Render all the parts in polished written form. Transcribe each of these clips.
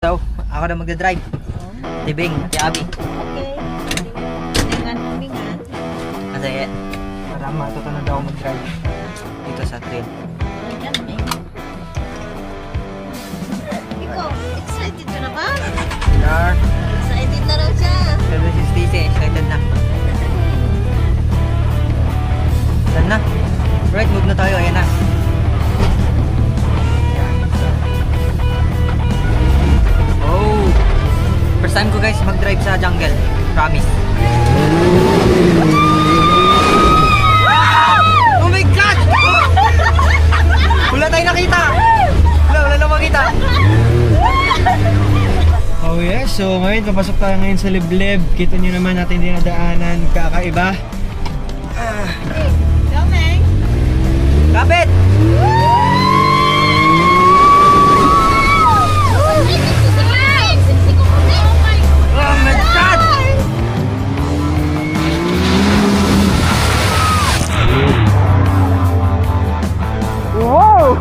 So, ako na magdadrive. Tibing, si Abby. Okay. Humingan. Kasi, para matuto na daw mag-drive dito sa trail. Ikaw, excited ka na ba? Pilar, Excited na raw siya. sabi si Stacy, excited na. Saan na? Right, move na tayo. Ayan na. Oh! First time ko guys mag-drive sa jungle. Promise. Oh my God! Wala tayo nakita! Wala na makita. Oh yes, so ngayon papasok tayo ngayon sa liblib. Kita nyo naman natin dinadaanan, kakaiba. Coming. Kapit! Oh my God! Wow!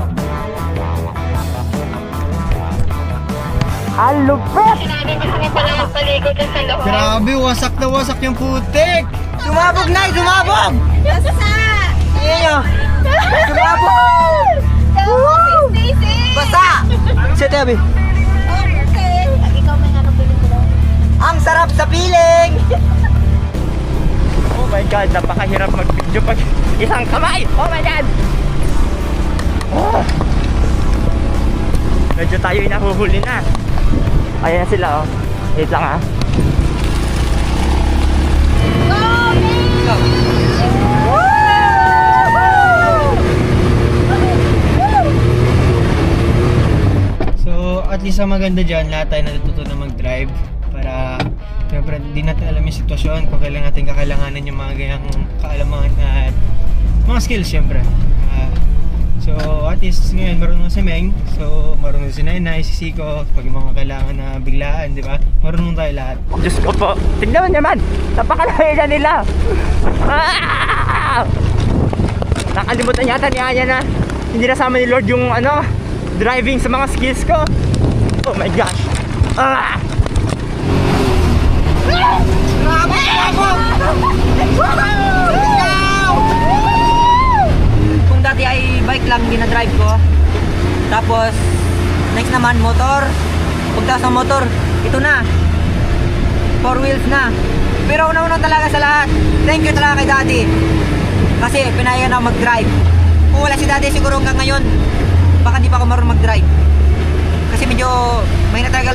Alupet! Grabe, wasak na wasak yung putik! Sumabog na! Sumabog! Basta! Ayan nyo! Sumabog! Basta! Siya tabi. Okay. Ikaw may ano pelikula? Ang sarap sa piling! Oh my God, napakahirap mag-video pag isang kamay! Oh my God! Medyo tayo yung nahuhuli na. Ayan na sila oh. Wait lang ah. So, at least ang maganda dyan, lahat tayo natututo na mag-drive para siyempre di natin alam yung sitwasyon kung kailan natin kakailanganin yung mga ganyang kaalaman at mga skills siyempre. So, at least ngayon marunong si Meng, so marunong si Nainay, si Siko, pag yung mga kailangan na biglaan, di ba? Marunong tayo lahat. Diyos ko po, tignan mo naman, napakalaya nila. Nakalimutan yata ni Anya na hindi nasama ni Lord yung ano, driving sa mga skills ko. Oh my gosh. Kung dati ay bike lang dinadrive ko, tapos next naman motor, pagtas ng motor, ito na 4 wheels na. Pero una-una talaga sa lahat, thank you talaga kay Daddy kasi pinayagan ako mag-drive. Kung wala si Daddy siguro hanggang ngayon baka di pa ako marunong mag-drive kasi medyo may natagal